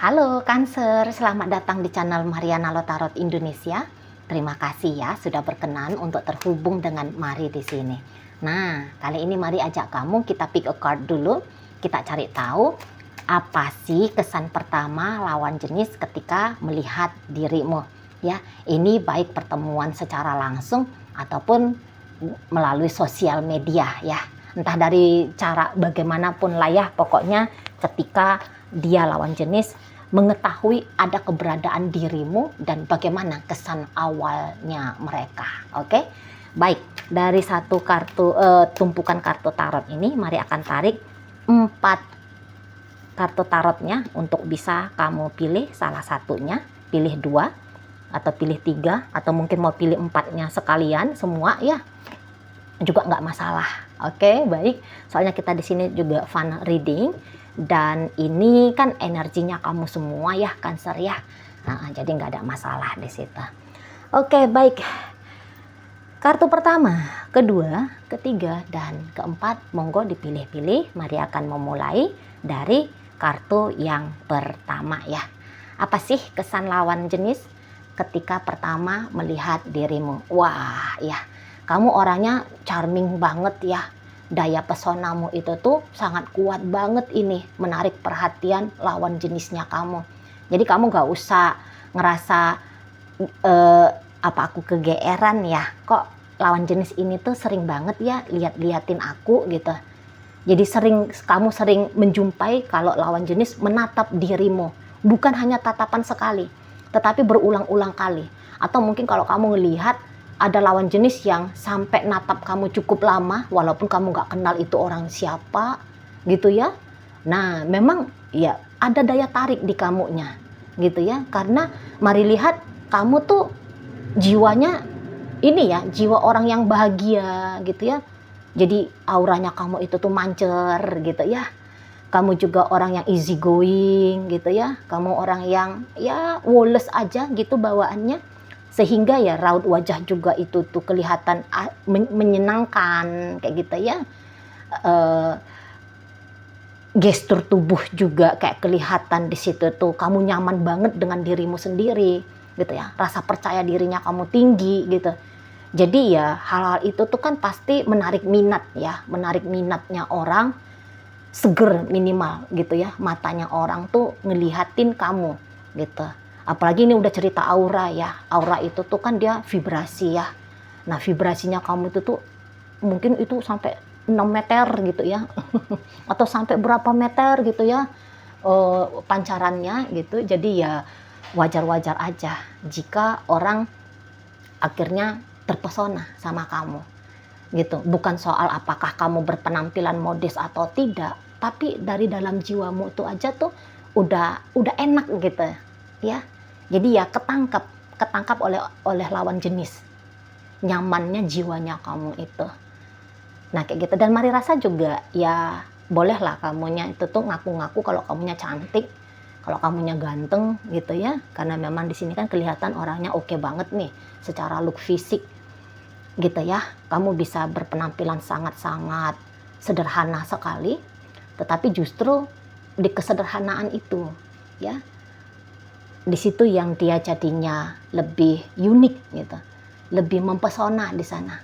Halo Cancer, selamat datang di channel Mariana Lotarot Indonesia. Terima kasih ya sudah berkenan untuk terhubung dengan Mari di sini. Nah, kali ini Mari ajak kamu kita pick a card dulu. Kita cari tahu apa sih kesan pertama lawan jenis ketika melihat dirimu. Ya, ini baik pertemuan secara langsung ataupun melalui sosial media ya. Entah dari cara bagaimanapun lah ya, pokoknya ketika dia lawan jenis mengetahui ada keberadaan dirimu dan bagaimana kesan awalnya mereka. Oke, baik, dari satu kartu tumpukan kartu tarot ini, Mari akan tarik 4 kartu tarotnya untuk bisa kamu pilih salah satunya, pilih 2 atau pilih 3 atau mungkin mau pilih 4-nya sekalian semua ya, juga nggak masalah. Oke, baik, soalnya kita di sini juga fun reading. Dan ini kan energinya kamu semua ya, Cancer ya. Nah, jadi nggak ada masalah di situ. Oke, baik. Kartu pertama, kedua, ketiga, dan keempat, monggo dipilih-pilih. Mari akan memulai dari kartu yang pertama ya. Apa sih kesan lawan jenis ketika pertama melihat dirimu? Wah, ya, kamu orangnya charming banget ya. Daya pesonamu itu tuh sangat kuat banget ini, menarik perhatian lawan jenisnya kamu. Jadi kamu gak usah ngerasa apa aku kegeeran ya, kok lawan jenis ini tuh sering banget ya liatin aku gitu. Jadi kamu sering menjumpai kalau lawan jenis menatap dirimu, bukan hanya tatapan sekali, tetapi berulang-ulang kali. Atau mungkin kalau kamu ngelihat ada lawan jenis yang sampai natap kamu cukup lama walaupun kamu gak kenal itu orang siapa gitu ya. Nah, memang ya ada daya tarik di kamunya gitu ya, karena Mari lihat kamu tuh jiwanya ini ya, jiwa orang yang bahagia gitu ya. Jadi auranya kamu itu tuh mancer gitu ya. Kamu juga orang yang easy going gitu ya. Kamu orang yang ya woles aja gitu bawaannya. Sehingga ya raut wajah juga itu tuh kelihatan menyenangkan kayak gitu ya. Gestur tubuh juga kayak kelihatan di situ tuh kamu nyaman banget dengan dirimu sendiri gitu ya. Rasa percaya dirinya kamu tinggi gitu. Jadi ya hal-hal itu tuh kan pasti menarik minat ya, menarik minatnya orang, seger minimal gitu ya. Matanya orang tuh ngelihatin kamu gitu. Apalagi ini udah cerita aura ya. Aura itu tuh kan dia vibrasi ya. Nah, vibrasinya kamu itu tuh mungkin itu sampai 6 meter gitu ya. Atau sampai berapa meter gitu ya pancarannya gitu. Jadi ya wajar-wajar aja jika orang akhirnya terpesona sama kamu gitu. Bukan soal apakah kamu berpenampilan modis atau tidak, tapi dari dalam jiwamu itu aja tuh udah enak gitu ya. Jadi ya ketangkap oleh lawan jenis, nyamannya jiwanya kamu itu. Nah kayak gitu. Dan Mari rasa juga ya bolehlah kamunya itu tuh ngaku-ngaku kalau kamunya cantik, kalau kamunya ganteng gitu ya, karena memang di sini kan kelihatan orangnya oke banget nih secara look fisik gitu ya. Kamu bisa berpenampilan sangat-sangat sederhana sekali, tetapi justru di kesederhanaan itu ya, di situ yang dia jadinya lebih unik gitu, lebih mempesona di sana.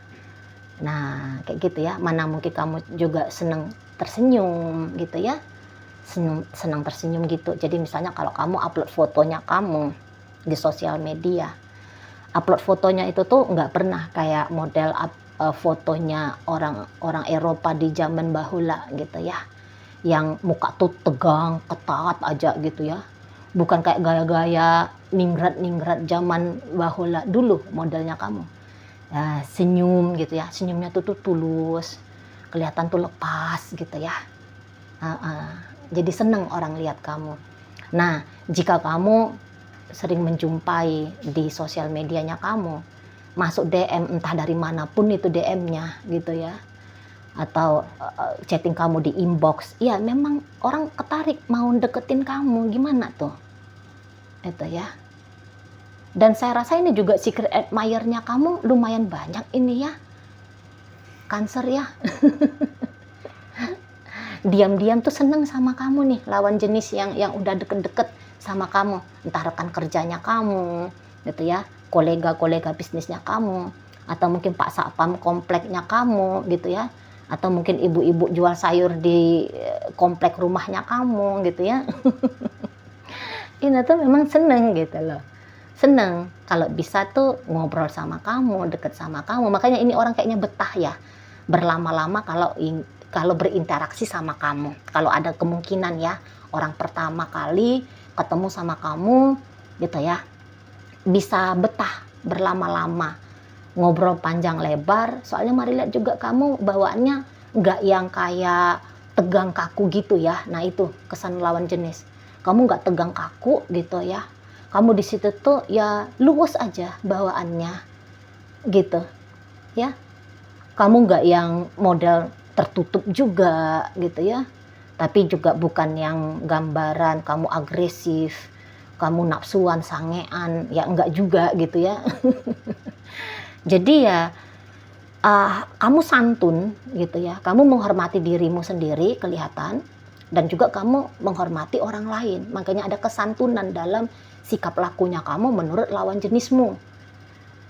Nah kayak gitu ya. Mana mungkin kamu juga senang tersenyum gitu ya, senang tersenyum gitu. Jadi misalnya kalau kamu upload fotonya kamu di sosial media, upload fotonya itu tuh nggak pernah kayak model fotonya orang Eropa di zaman bahula gitu ya, yang muka tuh tegang, ketat aja gitu ya. Bukan kayak gaya-gaya ningrat-ningrat zaman bahula dulu modelnya kamu. Ya, senyum gitu ya, senyumnya tuh tulus, kelihatan tuh lepas gitu ya. Jadi seneng orang lihat kamu. Nah, jika kamu sering menjumpai di sosial medianya kamu, masuk DM entah dari manapun itu DM-nya gitu ya, atau chatting kamu di inbox, ya memang orang ketarik mau deketin kamu, gimana tuh itu ya. Dan saya rasa ini juga secret admirer-nya kamu lumayan banyak ini ya, Cancer ya. diam-diam tuh seneng sama kamu nih, lawan jenis yang udah deket-deket sama kamu, entah rekan kerjanya kamu gitu ya, kolega-kolega bisnisnya kamu, atau mungkin pak satpam kompleknya kamu gitu ya, atau mungkin ibu-ibu jual sayur di komplek rumahnya kamu gitu ya. Ini tuh memang seneng gitu loh, seneng kalau bisa tuh ngobrol sama kamu, deket sama kamu. Makanya ini orang kayaknya betah ya berlama-lama kalau berinteraksi sama kamu. Kalau ada kemungkinan ya, orang pertama kali ketemu sama kamu gitu ya, bisa betah berlama-lama, ngobrol panjang lebar. Soalnya mari lihat juga kamu bawaannya nggak yang kayak tegang kaku gitu ya. Nah itu kesan lawan jenis, kamu nggak tegang kaku gitu ya, kamu di situ tuh ya luwes aja bawaannya gitu ya. Kamu nggak yang model tertutup juga gitu ya, tapi juga bukan yang gambaran kamu agresif, kamu nafsuan, sangean, ya enggak juga gitu ya. Jadi ya kamu santun gitu ya, kamu menghormati dirimu sendiri kelihatan, dan juga kamu menghormati orang lain. Makanya ada kesantunan dalam sikap lakunya kamu menurut lawan jenismu.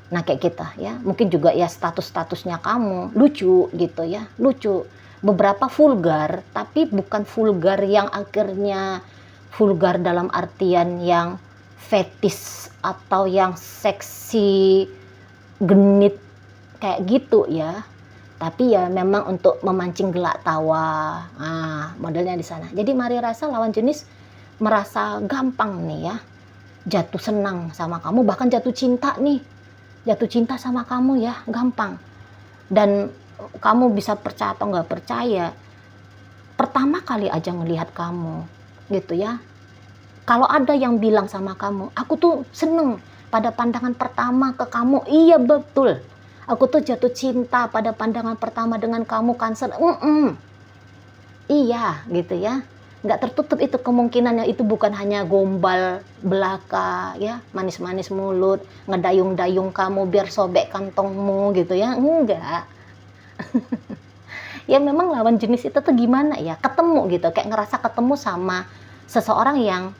Nah kayak kita ya, mungkin juga ya status-statusnya kamu lucu gitu ya, lucu. Beberapa vulgar, tapi bukan vulgar yang akhirnya vulgar dalam artian yang fetis atau yang seksi, genit kayak gitu ya. Tapi ya memang untuk memancing gelak tawa, modelnya di sana. Jadi mari rasa lawan jenis merasa gampang nih ya, jatuh senang sama kamu, bahkan jatuh cinta nih, jatuh cinta sama kamu ya, gampang. Dan kamu bisa percaya atau nggak percaya, pertama kali aja ngelihat kamu gitu ya, kalau ada yang bilang sama kamu, aku tuh seneng pada pandangan pertama ke kamu, iya betul, aku tuh jatuh cinta pada pandangan pertama dengan kamu, Cancer. Iya gitu ya, nggak tertutup itu kemungkinannya. Itu bukan hanya gombal belaka ya, manis-manis mulut, ngedayung-dayung kamu biar sobek kantongmu gitu ya, enggak. Ya memang lawan jenis itu tuh gimana ya, ketemu gitu, kayak ngerasa ketemu sama seseorang yang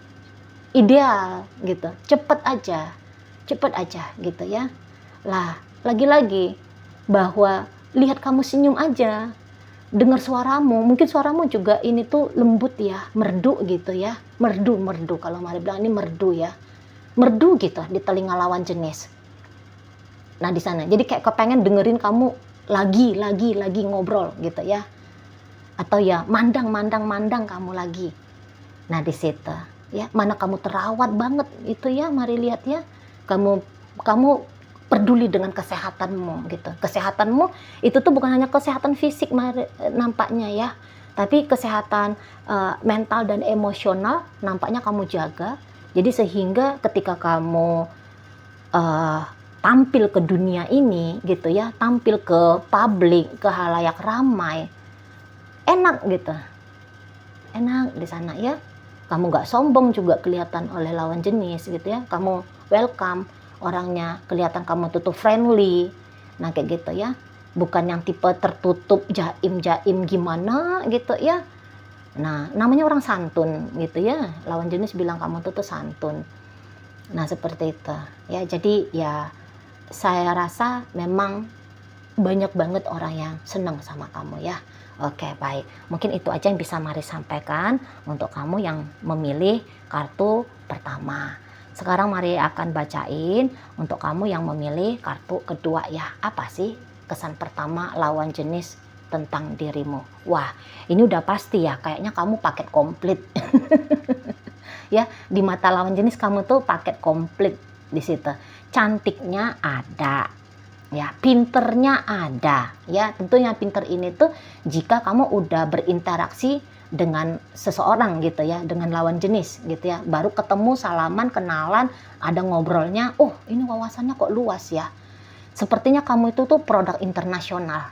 ideal gitu, cepet aja gitu ya. Lah lagi-lagi bahwa lihat kamu senyum aja, dengar suaramu, mungkin suaramu juga ini tuh lembut ya, merdu gitu ya, merdu kalau mari bilang ini merdu ya, merdu gitu di telinga lawan jenis. Nah di sana jadi kayak kepengen dengerin kamu lagi ngobrol gitu ya, atau ya mandang kamu lagi. Nah di situ ya, mana kamu terawat banget itu ya, mari lihat ya, kamu peduli dengan kesehatanmu gitu. Kesehatanmu itu tuh bukan hanya kesehatan fisik nampaknya ya, tapi kesehatan mental dan emosional nampaknya kamu jaga. Jadi sehingga ketika kamu tampil ke dunia ini gitu ya, tampil ke publik, ke halayak ramai, enak gitu, enak di sana ya. Kamu nggak sombong juga kelihatan oleh lawan jenis gitu ya, kamu welcome, orangnya kelihatan kamu tuh friendly. Nah kayak gitu ya, bukan yang tipe tertutup jaim gimana gitu ya. Nah namanya orang santun gitu ya, lawan jenis bilang kamu tuh santun. Nah seperti itu ya. Jadi ya saya rasa memang banyak banget orang yang senang sama kamu ya. Oke baik, mungkin itu aja yang bisa Mari sampaikan untuk kamu yang memilih kartu pertama. Sekarang Mari akan bacain untuk kamu yang memilih kartu kedua ya. Apa sih kesan pertama lawan jenis tentang dirimu? Wah ini udah pasti ya, kayaknya kamu paket komplit. Ya di mata lawan jenis kamu tuh paket komplit di situ. Cantiknya ada, ya pinternya ada ya. Tentunya pinter ini tuh jika kamu udah berinteraksi dengan seseorang gitu ya, dengan lawan jenis gitu ya, baru ketemu, salaman, kenalan, ada ngobrolnya, oh ini wawasannya kok luas ya, sepertinya kamu itu tuh produk internasional.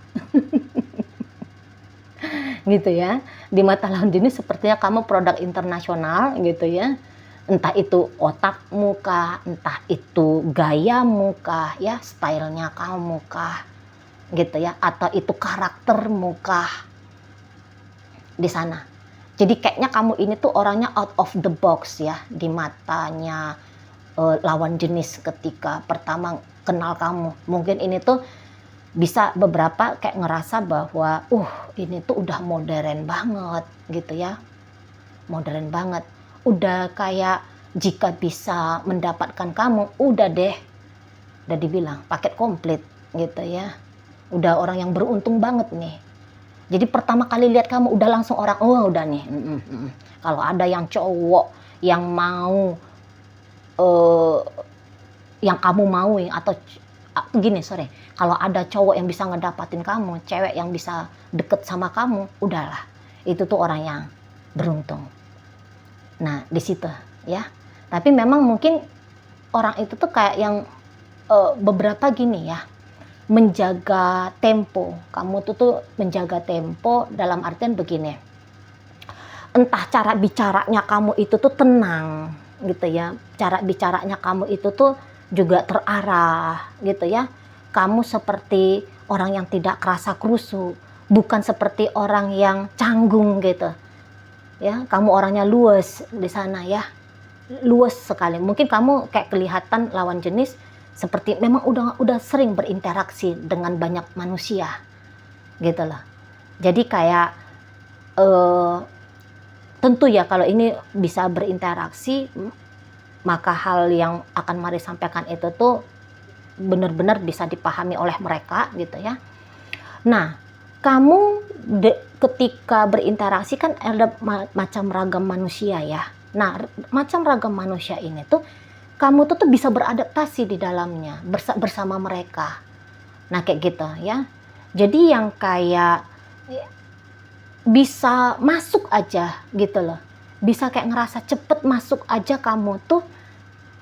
Gitu ya, di mata lawan jenis sepertinya kamu produk internasional gitu ya. Entah itu otakmu kah, entah itu gayamu kah, ya stylenya kamu kah, gitu ya, atau itu karaktermu kah. di sana. Jadi kayaknya kamu ini tuh orangnya out of the box ya di matanya lawan jenis ketika pertama kenal kamu. Mungkin ini tuh bisa beberapa kayak ngerasa bahwa ini tuh udah modern banget gitu ya. Modern banget. Udah kayak jika bisa mendapatkan kamu, udah deh. Udah dibilang paket komplit gitu ya. Udah orang yang beruntung banget nih. Jadi pertama kali lihat kamu udah langsung orang, udah nih. Kalau ada yang cowok yang mau yang kamu mau atau gini, kalau ada cowok yang bisa ngedapatin kamu, cewek yang bisa deket sama kamu, udahlah, itu tuh orang yang beruntung. Nah di situ ya. Tapi memang mungkin orang itu tuh kayak yang beberapa gini ya, menjaga tempo. Kamu tuh menjaga tempo dalam artian begini, entah cara bicaranya kamu itu tuh tenang gitu ya, cara bicaranya kamu itu tuh juga terarah gitu ya. Kamu seperti orang yang tidak kerasa krusu, bukan seperti orang yang canggung gitu ya. Kamu orangnya luas di sana ya, luas sekali. Mungkin kamu kayak kelihatan lawan jenis seperti memang udah sering berinteraksi dengan banyak manusia gitu loh. Jadi kayak tentu ya kalau ini bisa berinteraksi, maka hal yang akan Mari sampaikan itu tuh benar-benar bisa dipahami oleh mereka gitu ya. Nah, kamu ketika berinteraksi kan ada macam ragam manusia ya. Nah, macam ragam manusia ini tuh kamu tuh bisa beradaptasi di dalamnya bersama mereka. Nah kayak gitu ya. Jadi yang kayak bisa masuk aja gitu loh. Bisa kayak ngerasa cepet masuk aja kamu tuh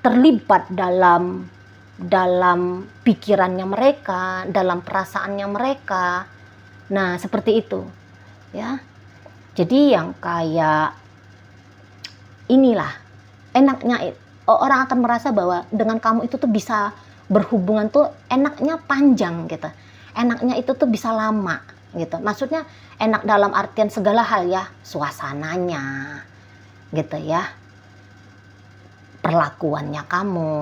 terlibat dalam pikirannya mereka, dalam perasaannya mereka. Nah seperti itu ya. Jadi yang kayak inilah enaknya orang akan merasa bahwa dengan kamu itu tuh bisa berhubungan tuh enaknya panjang gitu. Enaknya itu tuh bisa lama gitu. Maksudnya enak dalam artian segala hal ya, suasananya gitu ya. Perlakuannya kamu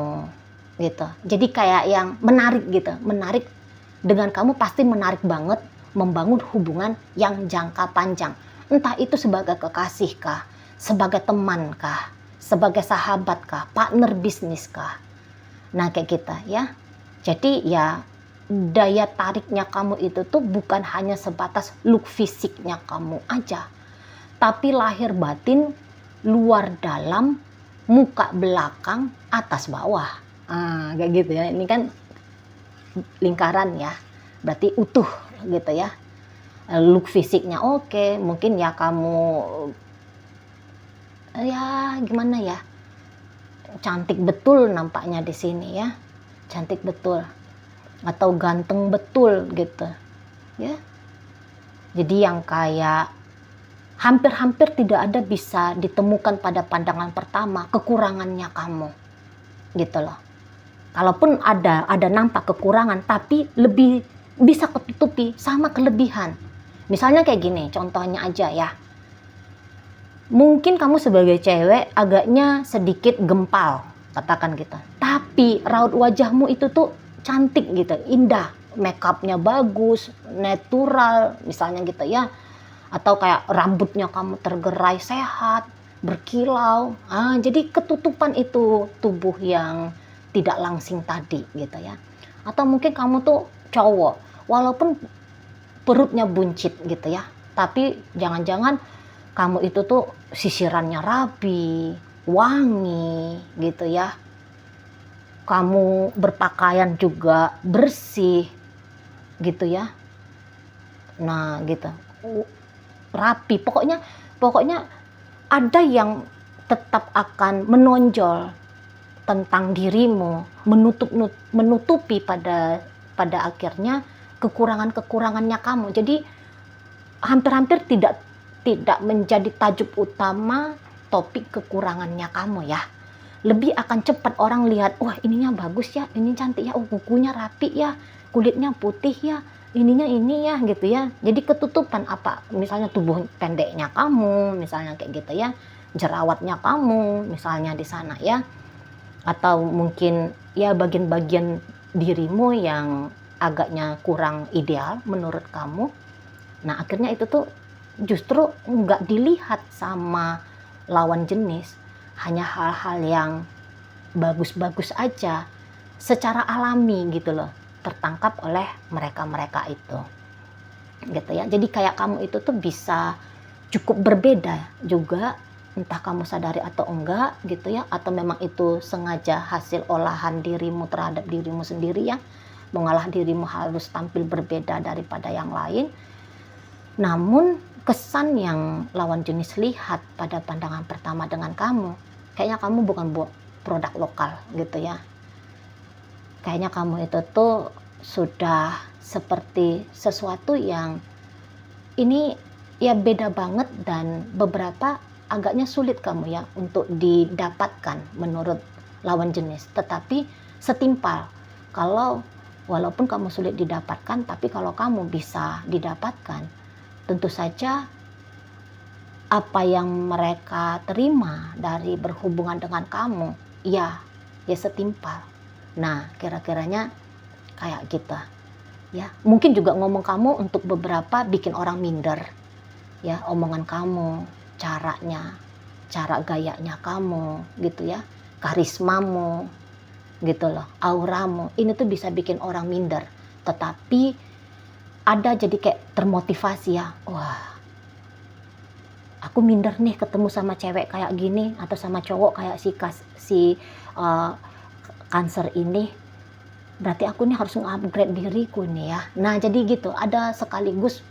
gitu. Jadi kayak yang menarik gitu. Menarik dengan kamu pasti menarik banget membangun hubungan yang jangka panjang. Entah itu sebagai kekasih kah, sebagai teman kah, sebagai sahabat kah, partner bisnis kah. Nah kayak kita ya. Jadi ya daya tariknya kamu itu tuh bukan hanya sebatas look fisiknya kamu aja, tapi lahir batin, luar dalam, muka belakang, atas bawah. Kayak gitu ya. Ini kan lingkaran ya. Berarti utuh gitu ya. Look fisiknya oke, mungkin ya kamu ya gimana ya, cantik betul nampaknya di sini ya, cantik betul atau ganteng betul gitu ya. Jadi yang kayak hampir-hampir tidak ada bisa ditemukan pada pandangan pertama kekurangannya kamu gitu loh. Kalaupun ada nampak kekurangan, tapi lebih bisa ketutupi sama kelebihan. Misalnya kayak gini, contohnya aja ya. Mungkin kamu sebagai cewek agaknya sedikit gempal, katakan gitu. Tapi raut wajahmu itu tuh cantik gitu, indah. Makeupnya bagus, natural, misalnya gitu ya. Atau kayak rambutnya kamu tergerai sehat, berkilau. Jadi ketutupan itu tubuh yang tidak langsing tadi gitu ya. Atau mungkin kamu tuh cowok, walaupun perutnya buncit gitu ya, tapi jangan-jangan kamu itu tuh sisirannya rapi, wangi gitu ya. Kamu berpakaian juga bersih gitu ya. Nah gitu, rapi. Pokoknya ada yang tetap akan menonjol tentang dirimu, menutupi pada akhirnya kekurangannya kamu. Jadi hampir-hampir tidak menjadi tajuk utama topik kekurangannya kamu ya. Lebih akan cepat orang lihat, wah ininya bagus ya, ini cantik ya, kukunya rapi ya, kulitnya putih ya, ininya ini ya gitu ya. Jadi ketutupan apa misalnya tubuh pendeknya kamu, misalnya kayak gitu ya. Jerawatnya kamu misalnya di sana ya. Atau mungkin ya bagian-bagian dirimu yang agaknya kurang ideal menurut kamu. Nah, akhirnya itu tuh justru nggak dilihat sama lawan jenis, hanya hal-hal yang bagus-bagus aja, secara alami gitu loh, tertangkap oleh mereka-mereka itu, gitu ya. Jadi kayak kamu itu tuh bisa cukup berbeda juga, entah kamu sadari atau enggak gitu ya, atau memang itu sengaja hasil olahan dirimu terhadap dirimu sendiri ya, mengolah dirimu harus tampil berbeda daripada yang lain. Namun kesan yang lawan jenis lihat pada pandangan pertama dengan kamu, kayaknya kamu bukan produk lokal gitu ya. Kayaknya kamu itu tuh sudah seperti sesuatu yang ini ya beda banget dan beberapa agaknya sulit kamu ya untuk didapatkan menurut lawan jenis. Tetapi setimpal kalau walaupun kamu sulit didapatkan, tapi kalau kamu bisa didapatkan, tentu saja apa yang mereka terima dari berhubungan dengan kamu ya setimpal. Nah, kira-kiranya kayak gitu ya. Mungkin juga ngomong kamu untuk beberapa bikin orang minder ya, omongan kamu, caranya, cara gayanya kamu gitu ya, karismamu gitu loh, auramu, ini tuh bisa bikin orang minder. Tetapi ada jadi kayak termotivasi ya, wah aku minder nih ketemu sama cewek kayak gini atau sama cowok kayak si Cancer ini, berarti aku nih harus nge-upgrade diriku nih ya. Nah jadi gitu, ada sekaligus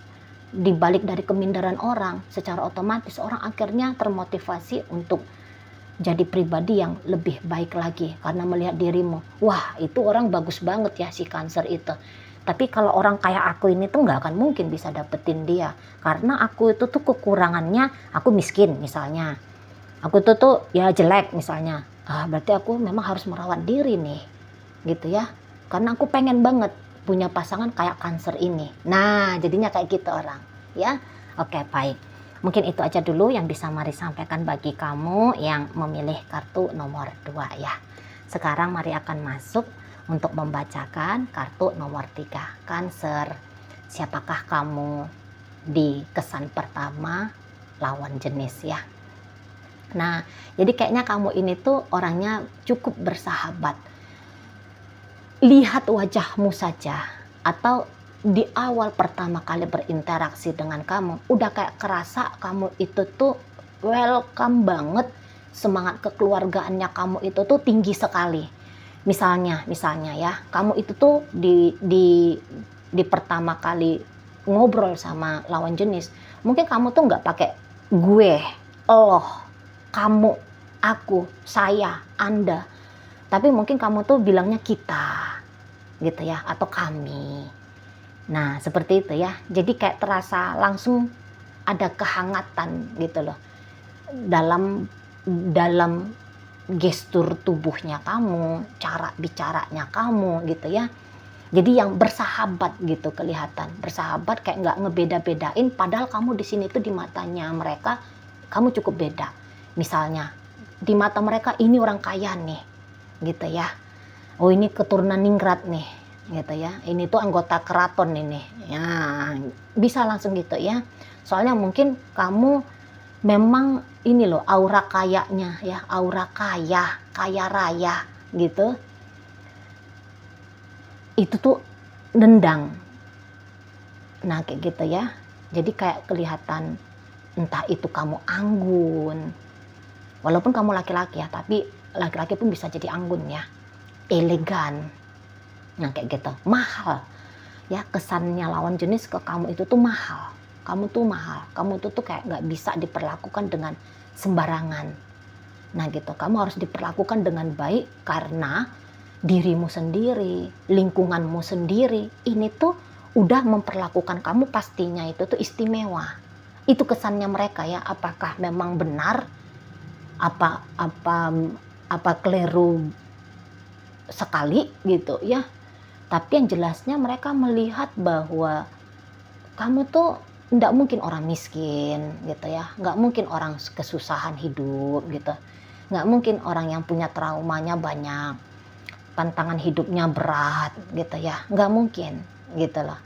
dibalik dari keminderan orang, secara otomatis orang akhirnya termotivasi untuk jadi pribadi yang lebih baik lagi karena melihat dirimu. Wah itu orang bagus banget ya si Cancer itu. Tapi kalau orang kayak aku ini tuh nggak akan mungkin bisa dapetin dia. Karena aku itu tuh kekurangannya, aku miskin misalnya. Aku tuh ya jelek misalnya. Berarti aku memang harus merawat diri nih. Gitu ya. Karena aku pengen banget punya pasangan kayak Cancer ini. Nah jadinya kayak gitu orang. Ya, oke baik. Mungkin itu aja dulu yang bisa Mari sampaikan bagi kamu yang memilih kartu nomor 2 ya. Sekarang Mari akan masuk untuk membacakan kartu nomor 3, Cancer. Siapakah kamu di kesan pertama lawan jenis ya. Nah, jadi kayaknya kamu ini tuh orangnya cukup bersahabat. Lihat wajahmu saja atau di awal pertama kali berinteraksi dengan kamu, udah kayak kerasa kamu itu tuh welcome banget, semangat kekeluargaannya kamu itu tuh tinggi sekali. Misalnya ya, kamu itu tuh di pertama kali ngobrol sama lawan jenis, mungkin kamu tuh nggak pakai gue, loh, kamu, aku, saya, Anda, tapi mungkin kamu tuh bilangnya kita, gitu ya, atau kami. Nah seperti itu ya, jadi kayak terasa langsung ada kehangatan gitu loh dalam gestur tubuhnya kamu, cara bicaranya kamu gitu ya. Jadi yang bersahabat gitu kelihatan, bersahabat kayak nggak ngebeda-bedain, padahal kamu di sini tuh di matanya mereka kamu cukup beda. Misalnya di mata mereka ini orang kaya nih, gitu ya. Oh ini keturunan ningrat nih, gitu ya. Ini tuh anggota keraton ini, ya bisa langsung gitu ya. Soalnya mungkin kamu memang ini loh aura kayanya ya, aura kaya raya gitu. Itu tuh nendang. Nah kayak gitu ya. Jadi kayak kelihatan entah itu kamu anggun. Walaupun kamu laki-laki ya, tapi laki-laki pun bisa jadi anggun ya. Elegan. Nah kayak gitu. Mahal. Ya kesannya lawan jenis ke kamu itu tuh mahal. Kamu tuh mahal. Kamu tuh kayak nggak bisa diperlakukan dengan sembarangan. Nah gitu. Kamu harus diperlakukan dengan baik karena dirimu sendiri, lingkunganmu sendiri, ini tuh udah memperlakukan kamu pastinya itu tuh istimewa. Itu kesannya mereka ya. Apakah memang benar? Apa keliru sekali gitu ya. Tapi yang jelasnya mereka melihat bahwa kamu tuh nggak mungkin orang miskin gitu ya, nggak mungkin orang kesusahan hidup gitu, nggak mungkin orang yang punya traumanya banyak, tantangan hidupnya berat gitu ya, nggak mungkin gitu loh.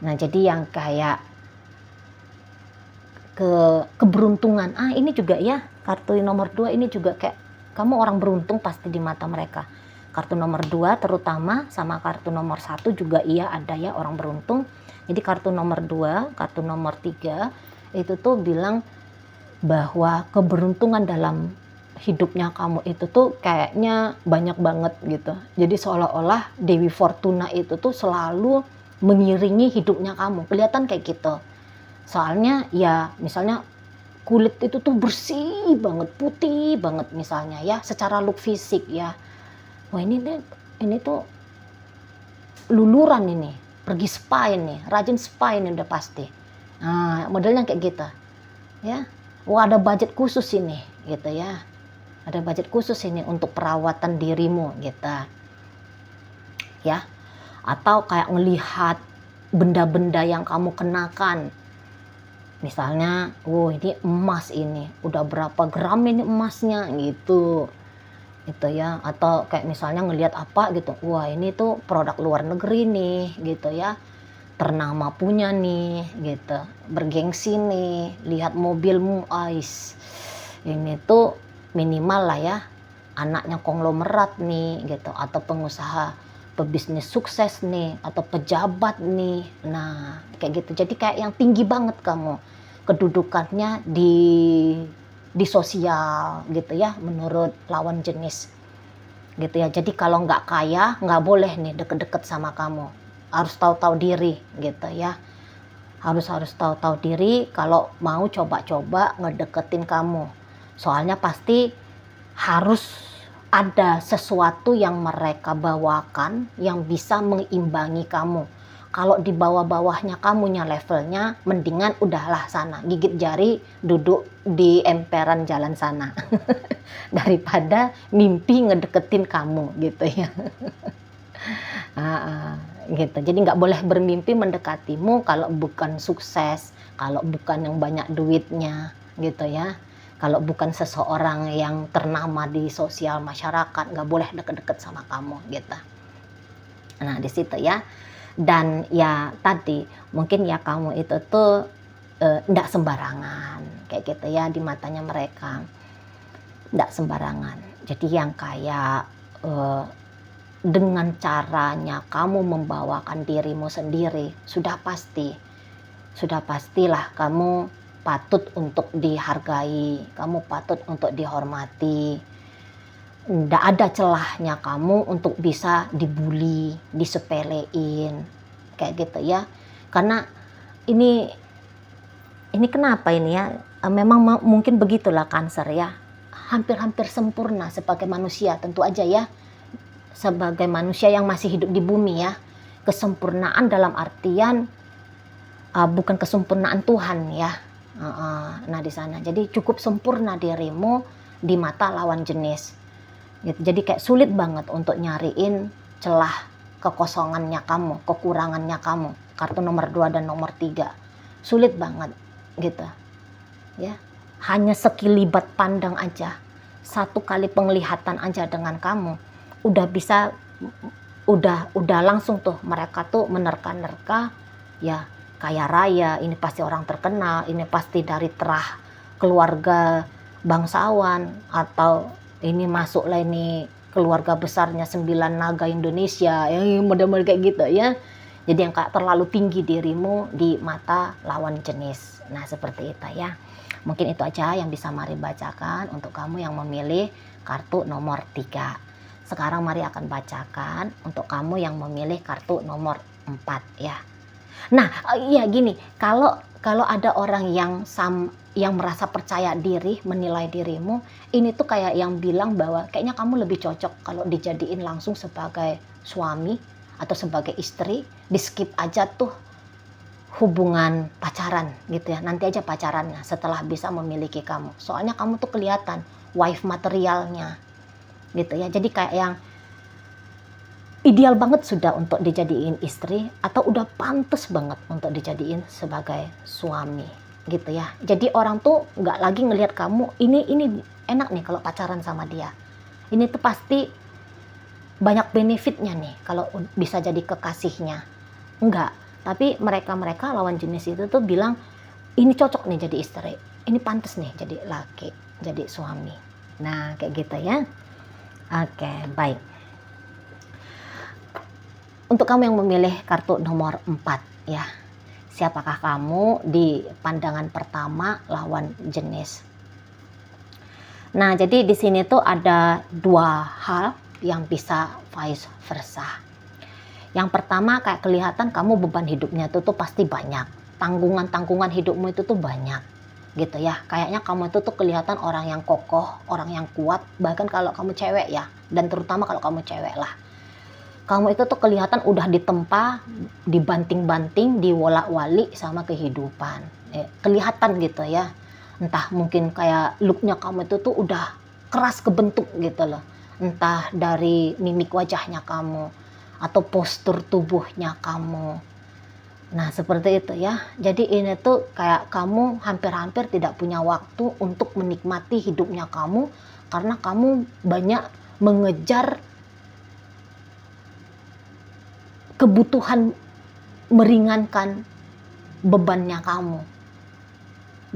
Nah jadi yang kayak keberuntungan, ini juga ya, kartu nomor 2 ini juga kayak kamu orang beruntung pasti di mata mereka. Kartu nomor 2 terutama sama kartu nomor 1 juga iya ada ya orang beruntung. Jadi kartu nomor 2, kartu nomor 3 itu tuh bilang bahwa keberuntungan dalam hidupnya kamu itu tuh kayaknya banyak banget gitu. Jadi seolah-olah Dewi Fortuna itu tuh selalu mengiringi hidupnya kamu. Kelihatan kayak gitu. Soalnya ya misalnya kulit itu tuh bersih banget, putih banget misalnya ya, secara look fisik ya. Wah ini tuh luluran ini, pergi spa ini, rajin spa ini udah pasti. Nah, modelnya kayak gitu. Ya. Wah, ada budget khusus ini gitu ya. Ada budget khusus ini untuk perawatan dirimu gitu. Ya. Atau kayak ngelihat benda-benda yang kamu kenakan. Misalnya, ini emas ini, udah berapa gram ini emasnya gitu. Gitu ya, atau kayak misalnya ngelihat apa gitu, wah ini tuh produk luar negeri nih gitu ya, ternama punya nih gitu, bergengsi nih, lihat mobilmu ais, ini tuh minimal lah ya, anaknya konglomerat nih gitu, atau pengusaha pebisnis sukses nih, atau pejabat nih, nah kayak gitu. Jadi kayak yang tinggi banget kamu kedudukannya di sosial gitu ya, menurut lawan jenis gitu ya. Jadi kalau nggak kaya nggak boleh nih deket-deket sama kamu, harus tahu-tahu diri gitu ya, harus tahu-tahu diri kalau mau coba-coba ngedeketin kamu. Soalnya pasti harus ada sesuatu yang mereka bawakan yang bisa mengimbangi kamu. Kalau di bawah-bawahnya kamunya levelnya, mendingan udahlah sana, gigit jari, duduk di emperan jalan sana. Daripada mimpi ngedeketin kamu gitu ya. Gitu. Jadi nggak boleh bermimpi mendekatimu kalau bukan sukses, kalau bukan yang banyak duitnya gitu ya. Kalau bukan seseorang yang ternama di sosial masyarakat, nggak boleh deket-deket sama kamu gitu. Nah di situ ya. Dan ya tadi mungkin ya kamu itu tuh nggak sembarangan kayak gitu ya di matanya mereka, nggak sembarangan. Jadi yang kayak dengan caranya kamu membawakan dirimu sendiri, sudah pastilah kamu patut untuk dihargai, kamu patut untuk dihormati. Nggak ada celahnya kamu untuk bisa dibully, disepelein, kayak gitu ya. Karena ini kenapa ini ya, memang mungkin begitulah Cancer ya. Hampir-hampir sempurna sebagai manusia tentu aja ya. Sebagai manusia yang masih hidup di bumi ya. Kesempurnaan dalam artian bukan kesempurnaan Tuhan ya. Nah di sana. Jadi cukup sempurna dirimu di mata lawan jenis. Gitu. Jadi kayak sulit banget untuk nyariin celah kekosongannya kamu, kekurangannya kamu. Kartu nomor 2 dan nomor 3. Sulit banget gitu. Ya. Hanya sekilibat pandang aja. Satu kali penglihatan aja dengan kamu udah bisa, udah langsung tuh mereka tuh menerka-nerka ya, kaya raya, ini pasti orang terkenal, ini pasti dari terah keluarga bangsawan, atau ini masuklah ini keluarga besarnya 9 naga Indonesia, model-model kayak gitu ya. Jadi yang kayak terlalu tinggi dirimu di mata lawan jenis. Nah seperti itu ya. Mungkin itu aja yang bisa Mari bacakan untuk kamu yang memilih kartu nomor 3. Sekarang Mari akan bacakan untuk kamu yang memilih kartu nomor 4 ya. Nah iya gini, kalau ada orang yang merasa percaya diri, menilai dirimu, ini tuh kayak yang bilang bahwa kayaknya kamu lebih cocok kalau dijadiin langsung sebagai suami atau sebagai istri, di skip aja tuh hubungan pacaran gitu ya, nanti aja pacarannya setelah bisa memiliki kamu. Soalnya kamu tuh kelihatan wife materialnya gitu ya, jadi kayak yang ideal banget sudah untuk dijadiin istri, atau udah pantas banget untuk dijadiin sebagai suami gitu ya. Jadi orang tuh nggak lagi ngelihat kamu ini enak nih kalau pacaran sama dia, ini tuh pasti banyak benefitnya nih kalau bisa jadi kekasihnya. Enggak, tapi mereka lawan jenis itu tuh bilang ini cocok nih jadi istri, ini pantas nih jadi laki, jadi suami. Nah kayak gitu ya. Oke, baik. Untuk kamu yang memilih kartu nomor 4 ya, siapakah kamu di pandangan pertama lawan jenis? Nah, jadi di sini tuh ada dua hal yang bisa vice versa. Yang pertama kayak kelihatan kamu beban hidupnya tuh pasti banyak. Tanggungan hidupmu itu tuh banyak gitu ya. Kayaknya kamu itu tuh kelihatan orang yang kokoh, orang yang kuat, bahkan kalau kamu cewek ya, dan terutama kalau kamu cewek lah. Kamu itu tuh kelihatan udah ditempa, dibanting-banting, diwolak-walik sama kehidupan. Kelihatan gitu ya. Entah mungkin kayak looknya kamu itu tuh udah keras kebentuk gitu loh. Entah dari mimik wajahnya kamu, atau postur tubuhnya kamu. Nah seperti itu ya. Jadi ini tuh kayak kamu hampir-hampir tidak punya waktu untuk menikmati hidupnya kamu, karena kamu banyak mengejar kebutuhan meringankan bebannya kamu.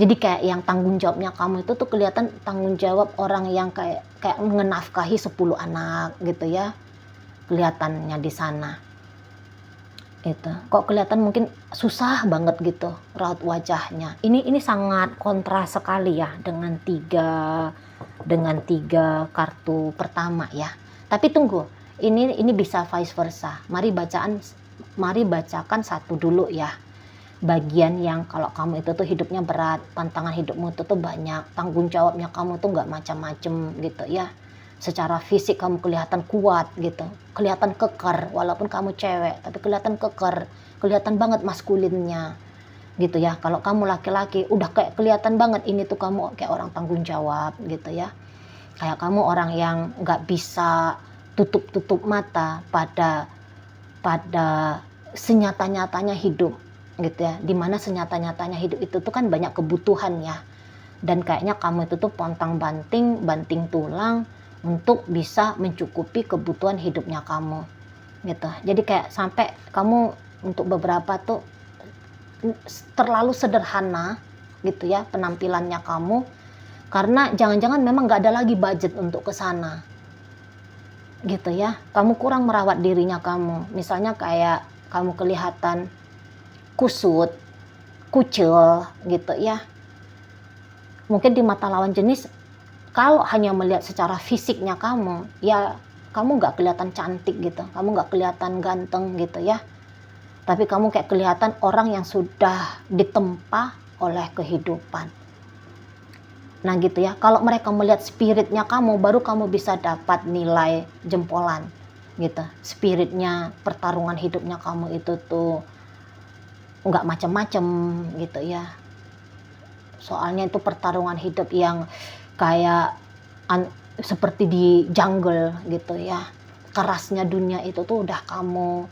Jadi kayak yang tanggung jawabnya kamu itu tuh kelihatan tanggung jawab orang yang kayak menafkahi 10 anak gitu ya. Kelihatannya di sana. Itu. Kok kelihatan mungkin susah banget gitu raut wajahnya. Ini sangat kontra sekali ya dengan tiga kartu pertama ya. Tapi tunggu. Ini bisa vice versa. Mari bacakan satu dulu ya. Bagian yang kalau kamu itu tuh hidupnya berat, tantangan hidupmu itu tuh banyak, tanggung jawabnya kamu tuh nggak macam-macam gitu ya. Secara fisik kamu kelihatan kuat gitu, kelihatan keker, walaupun kamu cewek, tapi kelihatan keker, kelihatan banget maskulinnya gitu ya. Kalau kamu laki-laki udah kayak kelihatan banget ini tuh kamu kayak orang tanggung jawab gitu ya. Kayak kamu orang yang nggak bisa tutup mata pada senyata-nyatanya hidup gitu ya, dimana senyata-nyatanya hidup itu tuh kan banyak kebutuhan ya, dan kayaknya kamu itu tuh banting tulang untuk bisa mencukupi kebutuhan hidupnya kamu gitu. Jadi kayak sampai kamu untuk beberapa tuh terlalu sederhana gitu ya penampilannya kamu, karena jangan-jangan memang nggak ada lagi budget untuk ke sana gitu ya. Kamu kurang merawat dirinya kamu, misalnya kayak kamu kelihatan kusut, kucil gitu ya. Mungkin di mata lawan jenis, kalau hanya melihat secara fisiknya kamu, ya kamu nggak kelihatan cantik gitu, kamu nggak kelihatan ganteng gitu ya. Tapi kamu kayak kelihatan orang yang sudah ditempa oleh kehidupan. Nah gitu ya, kalau mereka melihat spiritnya kamu, baru kamu bisa dapat nilai jempolan gitu. Spiritnya, pertarungan hidupnya kamu itu tuh nggak macam-macam gitu ya. Soalnya itu pertarungan hidup yang kayak seperti di jungle gitu ya. Kerasnya dunia itu tuh udah kamu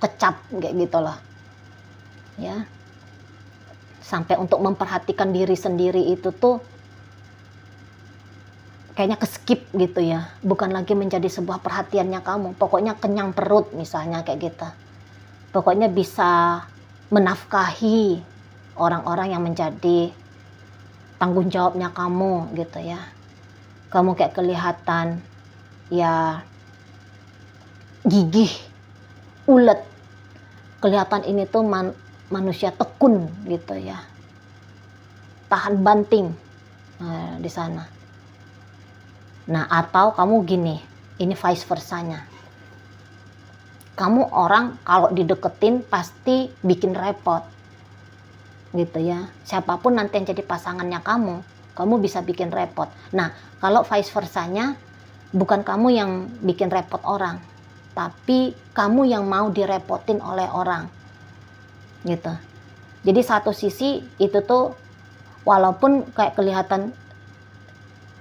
kecap kayak gitu loh ya. Sampai untuk memperhatikan diri sendiri itu tuh kayaknya keskip gitu ya. Bukan lagi menjadi sebuah perhatiannya kamu. Pokoknya kenyang perut misalnya kayak gitu. Pokoknya bisa menafkahi orang-orang yang menjadi tanggung jawabnya kamu gitu ya. Kamu kayak kelihatan ya gigih, ulet. Kelihatan ini tuh manusia tekun gitu ya, tahan banting di sana. Nah atau kamu gini, ini vice versanya, kamu orang kalau dideketin pasti bikin repot gitu ya. Siapapun nanti yang jadi pasangannya kamu bisa bikin repot. Nah kalau vice versanya, bukan kamu yang bikin repot orang, tapi kamu yang mau direpotin oleh orang gitu. Jadi satu sisi itu tuh walaupun kayak kelihatan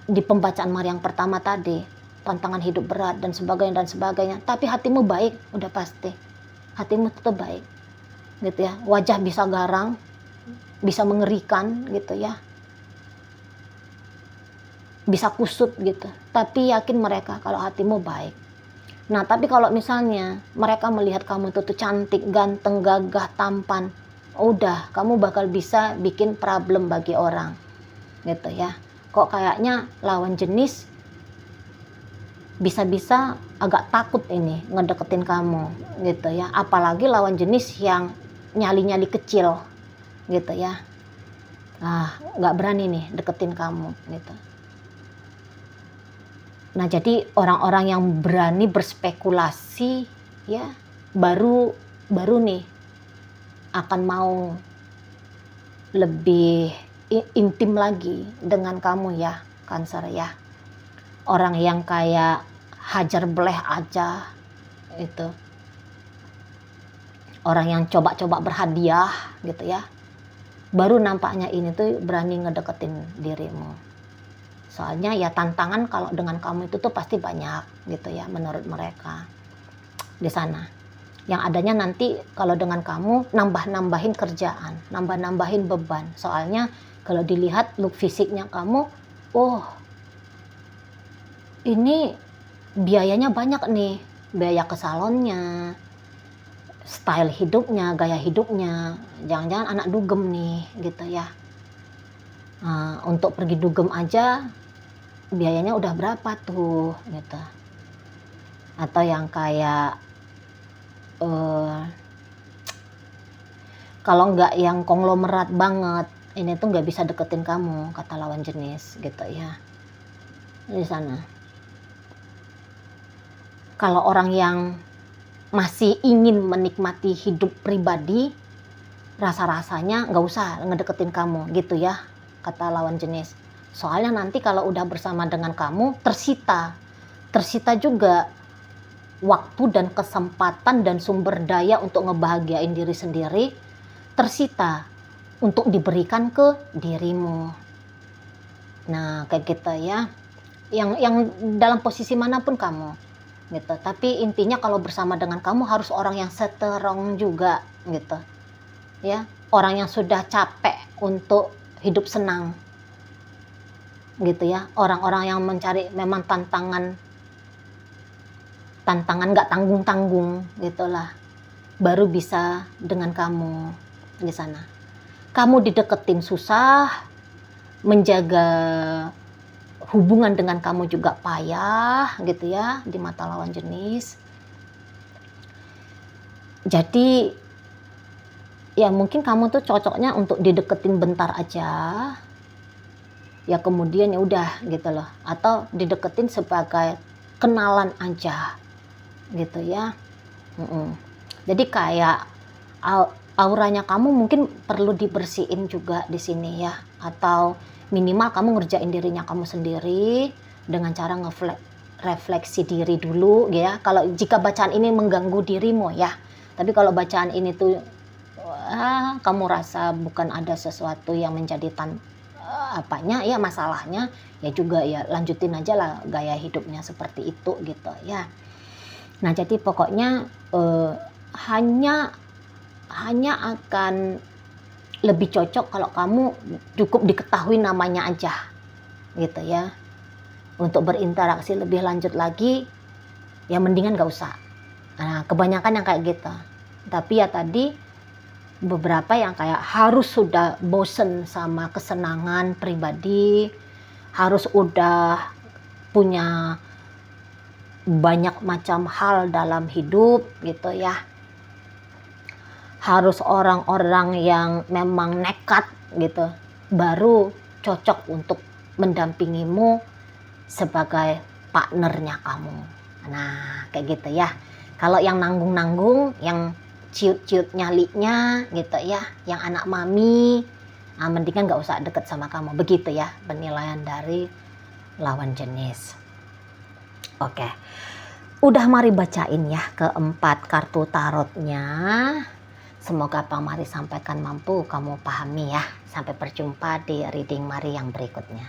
di pembacaan Mari yang pertama tadi tantangan hidup berat dan sebagainya, tapi hatimu baik, udah pasti hatimu tetap baik gitu ya. Wajah bisa garang, bisa mengerikan gitu ya, bisa kusut gitu, tapi yakin mereka kalau hatimu baik. Nah, tapi kalau misalnya mereka melihat kamu itu tuh cantik, ganteng, gagah, tampan, udah kamu bakal bisa bikin problem bagi orang gitu ya. Kok kayaknya lawan jenis bisa-bisa agak takut ini ngedeketin kamu gitu ya, apalagi lawan jenis yang nyali-nyali kecil gitu ya. Nggak berani nih deketin kamu gitu. Nah, jadi orang-orang yang berani berspekulasi ya baru nih akan mau lebih intim lagi dengan kamu ya, Cancer ya. Orang yang kayak hajar bleh aja itu, orang yang coba-coba berhadiah gitu ya, baru nampaknya ini tuh berani ngedeketin dirimu. Soalnya ya tantangan kalau dengan kamu itu tuh pasti banyak gitu ya menurut mereka di sana. Yang adanya nanti kalau dengan kamu nambah-nambahin kerjaan, nambah-nambahin beban. Soalnya kalau dilihat look fisiknya kamu, oh ini biayanya banyak nih. Biaya ke salonnya, style hidupnya, gaya hidupnya. Jangan-jangan anak dugem nih gitu ya. Untuk pergi dugem aja biayanya udah berapa tuh gitu. Atau yang kayak kalau nggak yang konglomerat banget, ini tuh nggak bisa deketin kamu, kata lawan jenis gitu ya di sana. Kalau orang yang masih ingin menikmati hidup pribadi, rasa-rasanya nggak usah ngedeketin kamu gitu ya, kata lawan jenis. Soalnya nanti kalau udah bersama dengan kamu tersita juga waktu dan kesempatan dan sumber daya untuk ngebahagiain diri sendiri, tersita untuk diberikan ke dirimu. Nah, kayak gitu ya. Yang dalam posisi manapun kamu gitu. Tapi intinya kalau bersama dengan kamu harus orang yang strong juga gitu. Ya, orang yang sudah capek untuk hidup senang. Gitu ya. Orang-orang yang mencari memang tantangan nggak tanggung-tanggung gitulah, baru bisa dengan kamu di sana. Kamu dideketin susah, menjaga hubungan dengan kamu juga payah gitu ya di mata lawan jenis. Jadi ya mungkin kamu tuh cocoknya untuk dideketin bentar aja, ya kemudian ya udah gitu loh, atau dideketin sebagai kenalan aja gitu ya. Jadi kayak auranya kamu mungkin perlu dibersihin juga di sini ya, atau minimal kamu ngerjain dirinya kamu sendiri dengan cara refleksi diri dulu ya. Kalau jika bacaan ini mengganggu dirimu ya, tapi kalau bacaan ini tuh kamu rasa bukan ada sesuatu yang menjadi ya masalahnya, ya juga ya lanjutin aja lah gaya hidupnya seperti itu gitu ya. Nah, jadi pokoknya hanya akan lebih cocok kalau kamu cukup diketahui namanya aja gitu ya. Untuk berinteraksi lebih lanjut lagi ya mendingan gak usah. Nah, kebanyakan yang kayak gitu. Tapi ya tadi beberapa yang kayak harus sudah bosen sama kesenangan pribadi, harus udah punya banyak macam hal dalam hidup gitu ya. Harus orang-orang yang memang nekat gitu, baru cocok untuk mendampingimu sebagai partnernya kamu. Nah, kayak gitu ya. Kalau yang nanggung-nanggung, yang ciut-ciut nyalinya gitu ya, yang anak mami, mendingan gak usah deket sama kamu. Begitu ya penilaian dari lawan jenis. Oke, udah mari bacain ya keempat kartu tarotnya. Semoga Bang Mari sampaikan mampu kamu pahami ya. Sampai berjumpa di reading Mari yang berikutnya.